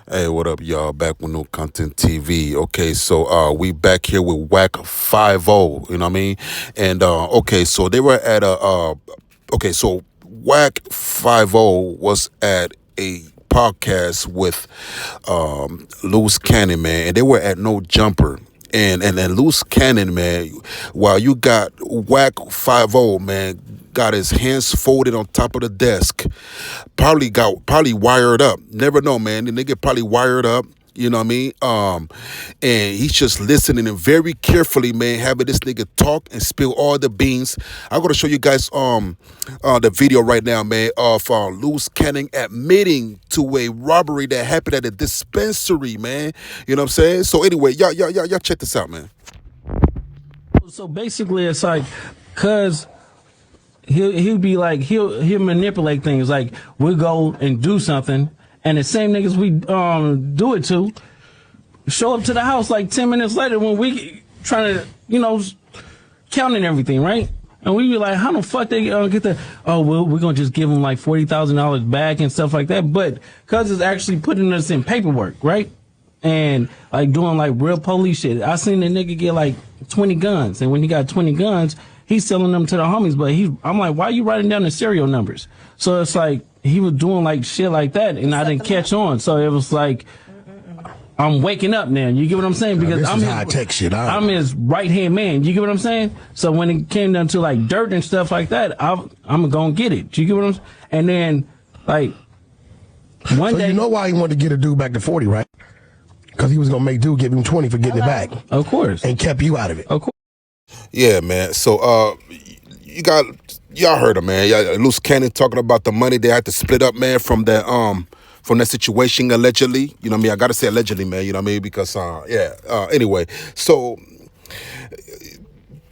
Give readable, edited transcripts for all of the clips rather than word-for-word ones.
Hey, what up, y'all? Back with New Content TV. Okay, so we back here with Wack5-0, you know what I mean? And okay, so they were at okay, so Wack5-0 was at a podcast with Loose Cannon, man, and they were at No Jumper. And Loose Cannon, man, while you got Wack 5-0, man, got his hands folded on top of the desk, probably wired up. Never know, man. The nigga probably wired up. You know what I mean? And he's just listening and very carefully, man, having this nigga talk and spill all the beans. I'm gonna show you guys the video right now, man, of Loose Cannon admitting to a robbery that happened at a dispensary, man. You know what I'm saying? So anyway, y'all check this out, man. So basically, it's like, cause he'll be like he'll manipulate things. Like we'll go and do something, and the same niggas we do it to show up to the house like 10 minutes later when we trying to counting everything, right? And we be like, how the fuck they get that? Oh, well, we're gonna just give them like $40,000 back and stuff like that. But cause it's actually putting us in paperwork, right? And like doing like real police shit. I seen the nigga get like 20 guns, and when he got 20 guns, he's selling them to the homies. But I'm like, why are you writing down the serial numbers? So it's like he was doing like shit like that, and I didn't catch on. So it was like I'm waking up now. You get what I'm saying? Because I'm his right hand man. You get what I'm saying? So when it came down to like dirt and stuff like that, I'm gonna get it. You get what I'm saying? And then like one day, you know why he wanted to get a dude back to 40, right? Because he was going to make dude give him 20 for getting it back. Of course. And kept you out of it. Of course. Yeah, man. So y'all heard him, man. Loose Cannon talking about the money they had to split up, man, from that situation allegedly. You know what I mean? I gotta say allegedly, man. You know what I mean? Because anyway, so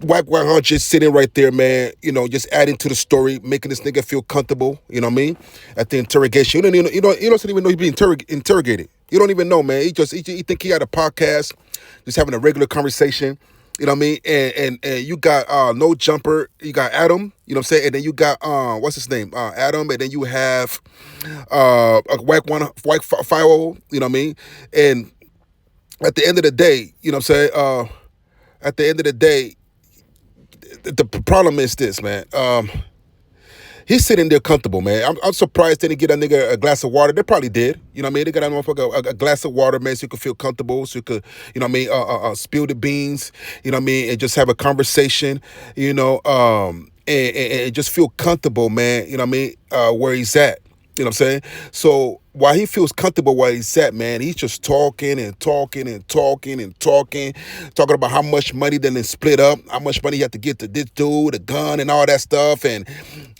Wack 100 just sitting right there, man, just adding to the story, making this nigga feel comfortable, you know what I mean? At the interrogation. You don't even know he's being interrogated. You don't even know, man. He think he had a podcast, just having a regular conversation, you know what I mean? And you got No Jumper, you got Adam, you know what I'm saying? And then you got what's his name? Adam, and then you have Wack 5-0, you know what I mean? And at the end of the day, you know what I'm saying? At the end of the day, the problem is this, man. He's sitting there comfortable, man. I'm surprised they didn't get a nigga a glass of water. They probably did. You know what I mean? They got that motherfucker a glass of water, man, so you could feel comfortable, so you could, you know what I mean, spill the beans, you know what I mean, and just have a conversation, and just feel comfortable, man, you know what I mean, where he's at. You know what I'm saying? So while he feels comfortable where he's at, man, he's just talking and talking and talking and talking about how much money then they split up, how much money you have to get to this dude, the gun and all that stuff, and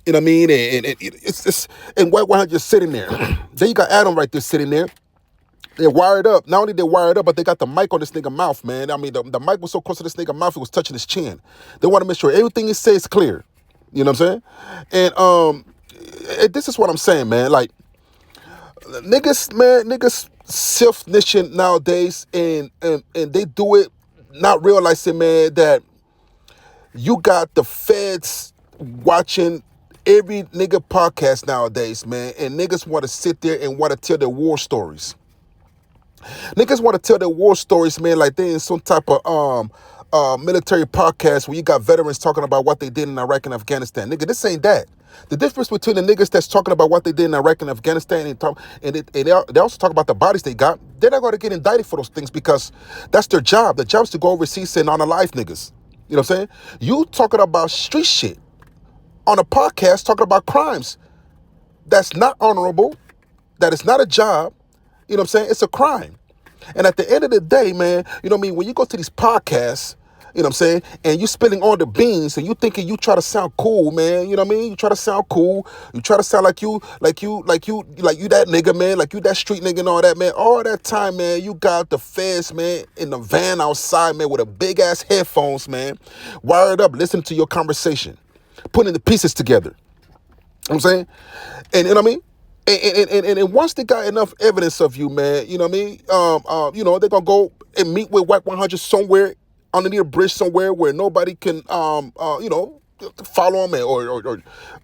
you know what I mean? And it's White 100 just sitting there. Then you got Adam right there sitting there. They're wired up. Not only they wired up, but they got the mic on this nigga mouth, man. I mean, the mic was so close to this nigga mouth, it was touching his chin. They want to make sure everything he says is clear. You know what I'm saying? And this is what I'm saying, man. Like, niggas self-snitching nowadays, and they do it not realizing, man, that you got the feds watching every nigga podcast nowadays, man, and niggas want to sit there and want to tell their war stories. Niggas want to tell their war stories, man, like they in some type of military podcast where you got veterans talking about what they did in Iraq and Afghanistan. Nigga, this ain't that. The difference between the niggas that's talking about what they did in Iraq and Afghanistan and they also talk about the bodies they got, they're not going to get indicted for those things because that's their job. The job is to go overseas and unalive niggas. You know what I'm saying? You talking about street shit on a podcast talking about crimes that's not honorable, that is not a job. You know what I'm saying? It's a crime. And at the end of the day, man, you know what I mean? When you go to these podcasts, you know what I'm saying, and you spilling all the beans and you thinking you try to sound cool, man, you know what I mean? You try to sound cool. You try to sound like you that nigga, man, like you that street nigga and all that, man. All that time, man, you got the feds, man, in the van outside, man, with a big ass headphones, man, wired up, listening to your conversation, putting the pieces together. You know what I'm saying? And you know what I mean? And once they got enough evidence of you, man, you know what I mean? They're gonna go and meet with Wack 100 somewhere underneath a bridge somewhere where nobody can, follow him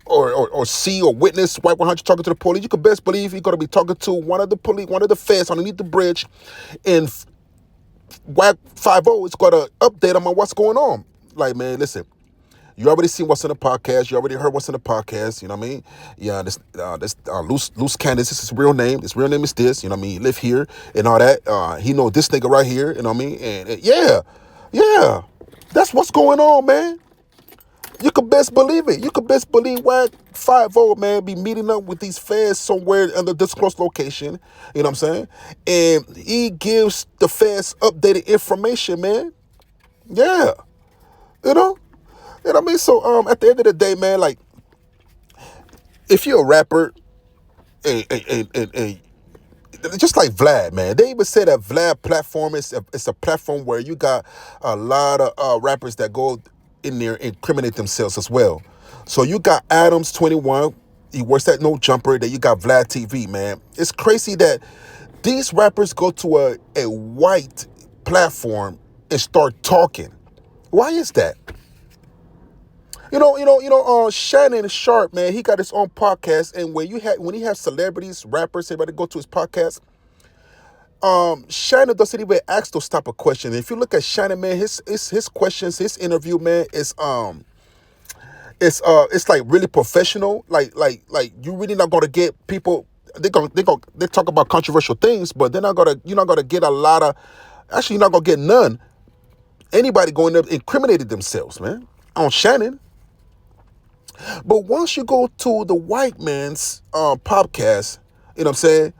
or see or witness Wack 100 talking to the police, you could best believe he's gonna be talking to one of the police, one of the feds underneath the bridge, and Wack 5-0 is gonna update him on what's going on. Like, man, listen. You already seen what's in the podcast. You already heard what's in the podcast. You know what I mean? Yeah, this loose Candace. This is his real name. His real name is this. You know what I mean? He live here and all that. He know this nigga right here. You know what I mean? And yeah, that's what's going on, man. You could best believe it. You could best believe Wack 5-0, man, be meeting up with these feds somewhere under disclosed location. You know what I'm saying? And he gives the feds updated information, man. Yeah, you know. You know what I mean? So at the end of the day, man, like, if you're a rapper and just like Vlad, man, they even say that Vlad platform is a platform where you got a lot of rappers that go in there and incriminate themselves as well. So you got Adams 21, he works at No Jumper, then you got Vlad TV, man. It's crazy that these rappers go to a white platform and start talking. Why is that? Shannon Sharp, man, he got his own podcast, and when he has celebrities, rappers, everybody go to his podcast, Shannon doesn't even ask those type of questions. If you look at Shannon, man, his questions, his interview, man, it's like really professional. Like you really not gonna get people. They talk about controversial things, but you're not gonna get a lot of. Actually, you're not gonna get none. Anybody going up incriminating themselves, man, on Shannon. But once you go to the white man's podcast, you know what I'm saying?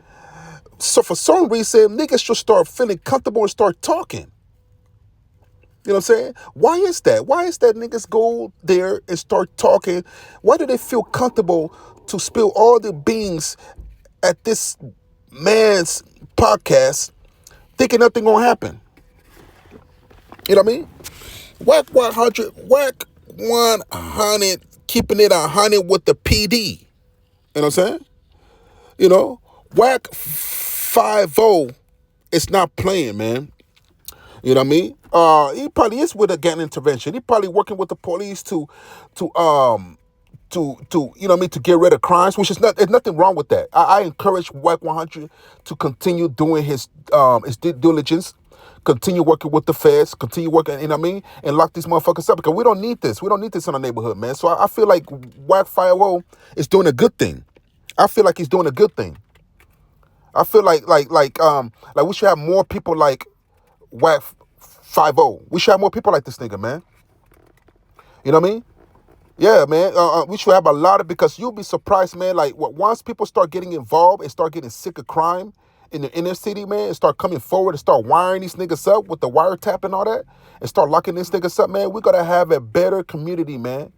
So for some reason, niggas just start feeling comfortable and start talking. You know what I'm saying? Why is that? Why is that niggas go there and start talking? Why do they feel comfortable to spill all the beans at this man's podcast thinking nothing gonna happen? You know what I mean? Wack 100, keeping it 100 with the PD. You know what I'm saying? You know, Wack 5-0 is not playing, man. You know what I mean? He probably is with a gang intervention. He probably working with the police to you know what I mean, to get rid of crimes, which is there's nothing wrong with that. I encourage Wack 100 to continue doing his due diligence, continue working with the feds, continue working, you know what I mean, and lock these motherfuckers up, because we don't need this. We don't need this in our neighborhood, man. So I feel like Wack 5-0 is doing a good thing. I feel like he's doing a good thing. I feel like we should have more people like Wack 5-0. We should have more people like this nigga, man. You know what I mean? Yeah, man. We should have a lot of, because you'll be surprised, man. Like, once people start getting involved and start getting sick of crime in the inner city, man, and start coming forward and start wiring these niggas up with the wiretap and all that, and start locking these niggas up, man, we gotta have a better community, man.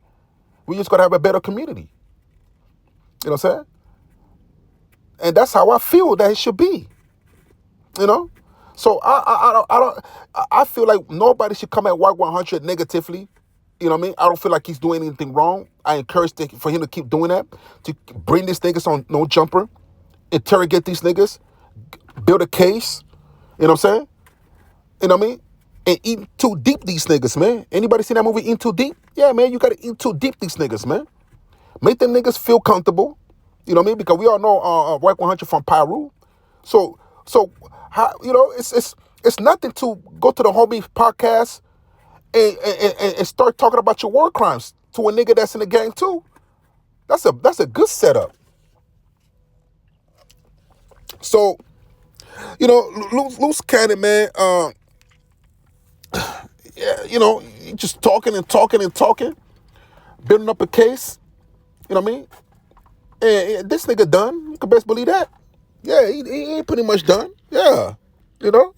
We just gotta have a better community. You know what I'm saying? And that's how I feel that it should be. You know? So I feel like nobody should come at Wack 100 negatively. You know what I mean? I don't feel like he's doing anything wrong. I encourage for him to keep doing that, to bring these niggas on No Jumper, interrogate these niggas, build a case. You know what I'm saying? You know what I mean? And eat too deep these niggas, man. Anybody seen that movie, Eat Too Deep? Yeah, man, you gotta eat too deep these niggas, man. Make them niggas feel comfortable. You know what I mean? Because we all know Wack 100 from Peru. So how, you know, it's nothing to go to the homie podcast and start talking about your war crimes to a nigga that's in the gang too. That's a good setup. So, you know, loose cannon, man. Yeah, you know, just talking and talking and talking, building up a case. You know what I mean? And this nigga done. You can best believe that. Yeah, he ain't pretty much done. Yeah, you know.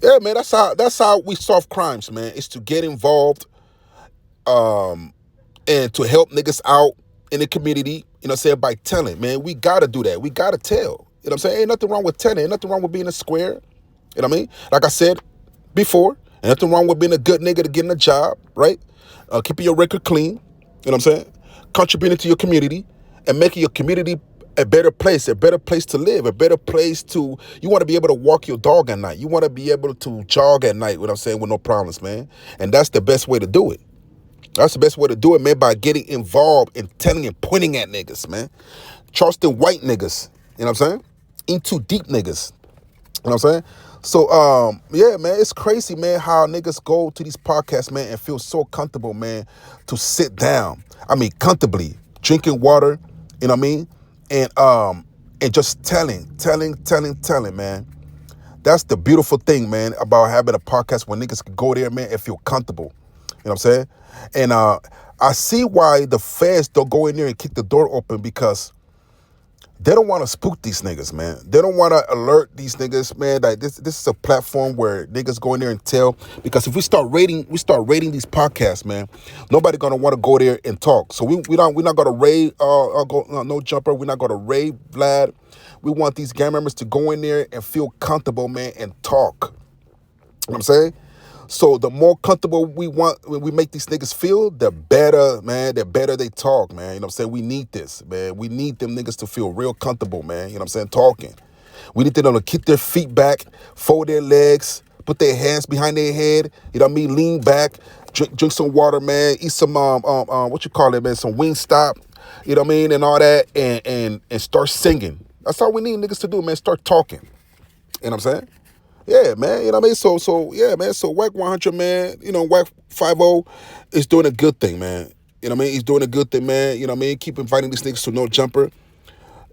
Yeah, man. That's how we solve crimes, man. Is to get involved, and to help niggas out in the community. You know what I'm saying? By telling, man. We gotta do that. We gotta tell. You know what I'm saying? Ain't nothing wrong with telling. Ain't nothing wrong with being a square. You know what I mean? Like I said before, ain't nothing wrong with being a good nigga to getting a job, right? Keeping your record clean. You know what I'm saying? Contributing to your community and making your community a better place to live, a better place to, you want to be able to walk your dog at night. You want to be able to jog at night, what I'm saying, with no problems, man. And that's the best way to do it. That's the best way to do it, man, by getting involved and telling and pointing at niggas, man. Charleston white niggas, you know what I'm saying? Into deep niggas, you know what I'm saying? So, yeah, man, it's crazy, man, how niggas go to these podcasts, man, and feel so comfortable, man, to sit down. I mean, comfortably, drinking water, you know what I mean? And just telling, man. That's the beautiful thing, man, about having a podcast where niggas can go there, man, and feel comfortable. You know what I'm saying? And I see why the feds don't go in there and kick the door open, because they don't want to spook these niggas, man. They don't want to alert these niggas, man, that this is a platform where niggas go in there and tell. Because if we start rating these podcasts, man, nobody gonna want to go there and talk. So we're not gonna raid no jumper. We're not gonna raid Vlad. We want these gang members to go in there and feel comfortable, man, and talk. You know what I'm saying? So the more comfortable we make these niggas feel, the better, man, the better they talk, man. You know what I'm saying? We need this, man. We need them niggas to feel real comfortable, man. You know what I'm saying? Talking. We need them to keep their feet back, fold their legs, put their hands behind their head, you know what I mean? Lean back, drink some water, man. Eat some, what you call it, man? Some Wingstop, you know what I mean? And all that, and start singing. That's all we need niggas to do, man. Start talking. You know what I'm saying? Yeah, man, you know what I mean? So yeah, man, so Wack 100, man, you know, Wack 5-0 is doing a good thing, man. You know what I mean? He's doing a good thing, man. You know what I mean? Keep inviting these niggas to No Jumper.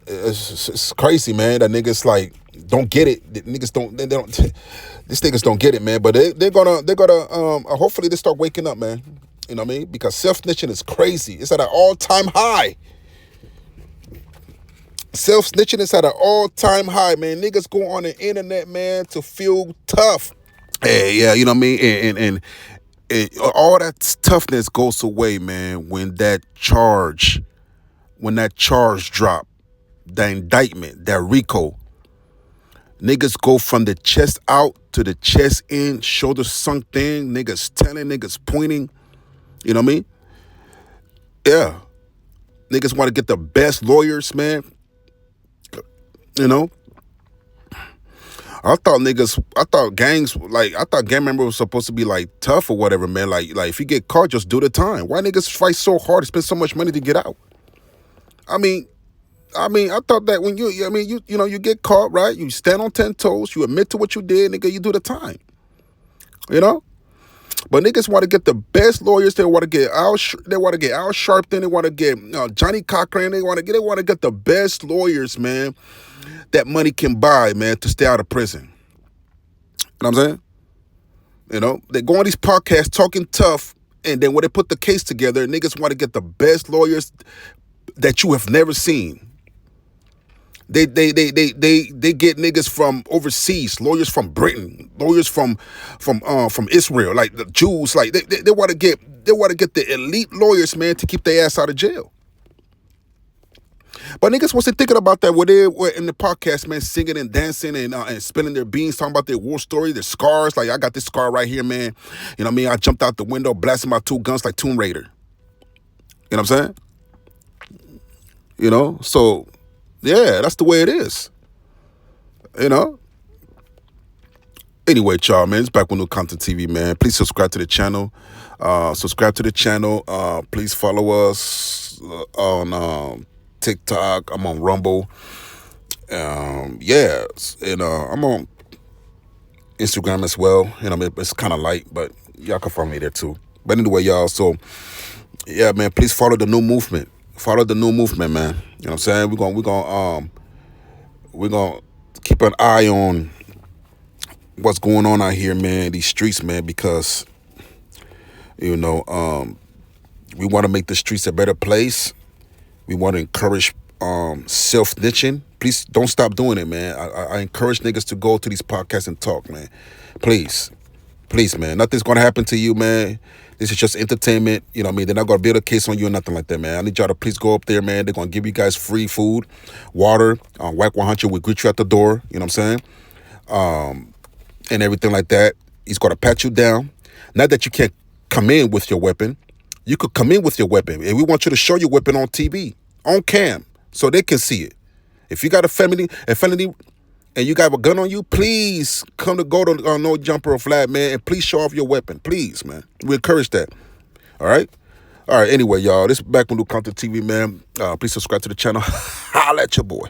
It's crazy, man, that niggas, like, don't get it. The niggas don't, they don't, these niggas don't get it, man. But they're gonna, hopefully they start waking up, man. You know what I mean? Because self-snitching is crazy. It's at an all-time high. Self-snitching is at an all-time high, man. Niggas go on the internet, man, to feel tough. Hey, yeah, you know what I mean? And all that toughness goes away, man, when that charge drop, the indictment, that RICO. Niggas go from the chest out to the chest in, shoulders sunk in, niggas telling, niggas pointing. You know what I mean? Yeah. Niggas want to get the best lawyers, man. You know, I thought gang members were supposed to be like tough or whatever, man. Like if you get caught, just do the time. Why niggas fight so hard to spend so much money to get out? I mean, I thought that when you get caught, right? You stand on 10 toes, you admit to what you did, nigga, you do the time. You know? But niggas want to get the best lawyers. They want to get Al Sharpton. They want to get Johnny Cochran. They want to get the best lawyers, man, that money can buy, man, to stay out of prison. You know what I'm saying? You know, they go on these podcasts talking tough, and then when they put the case together, niggas want to get the best lawyers that you have never seen. They get niggas from overseas, lawyers from Britain, lawyers from Israel, like the Jews. Like they want to get the elite lawyers, man, to keep their ass out of jail. But niggas wasn't thinking about that when they were in the podcast, man, singing and dancing and spilling their beans, talking about their war story, their scars. Like, I got this scar right here, man. You know what I mean? I jumped out the window, blasting my 2 guns like Tomb Raider. You know what I'm saying? You know? So, yeah, that's the way it is. You know? Anyway, y'all, man, it's Back with New Content TV, man. Please subscribe to the channel. Please follow us on TikTok. I'm on Rumble. Yeah, and I'm on Instagram as well. You know, it's kind of light, but y'all can follow me there too. But anyway, y'all, so yeah, man, please follow the new movement. Follow the new movement, man. You know what I'm saying? We're gonna keep an eye on what's going on out here, man, these streets, man, because you know, we want to make the streets a better place. We want to encourage self-snitching. Please don't stop doing it, man. I encourage niggas to go to these podcasts and talk, man. Please, man. Nothing's going to happen to you, man. This is just entertainment. You know what I mean? They're not going to build a case on you or nothing like that, man. I need y'all to please go up there, man. They're going to give you guys free food, water. Wack 100 will greet you at the door. You know what I'm saying? And everything like that. He's going to pat you down. Not that you can't come in with your weapon. You could come in with your weapon, and we want you to show your weapon on TV, on cam, so they can see it. If you got a felony, and you got a gun on you, please come to go to No Jumper or Flat, man, and please show off your weapon, please, man. We encourage that. All right. All right, anyway, y'all, this is Back When New Content TV, man. Please subscribe to the channel. Holla at your boy.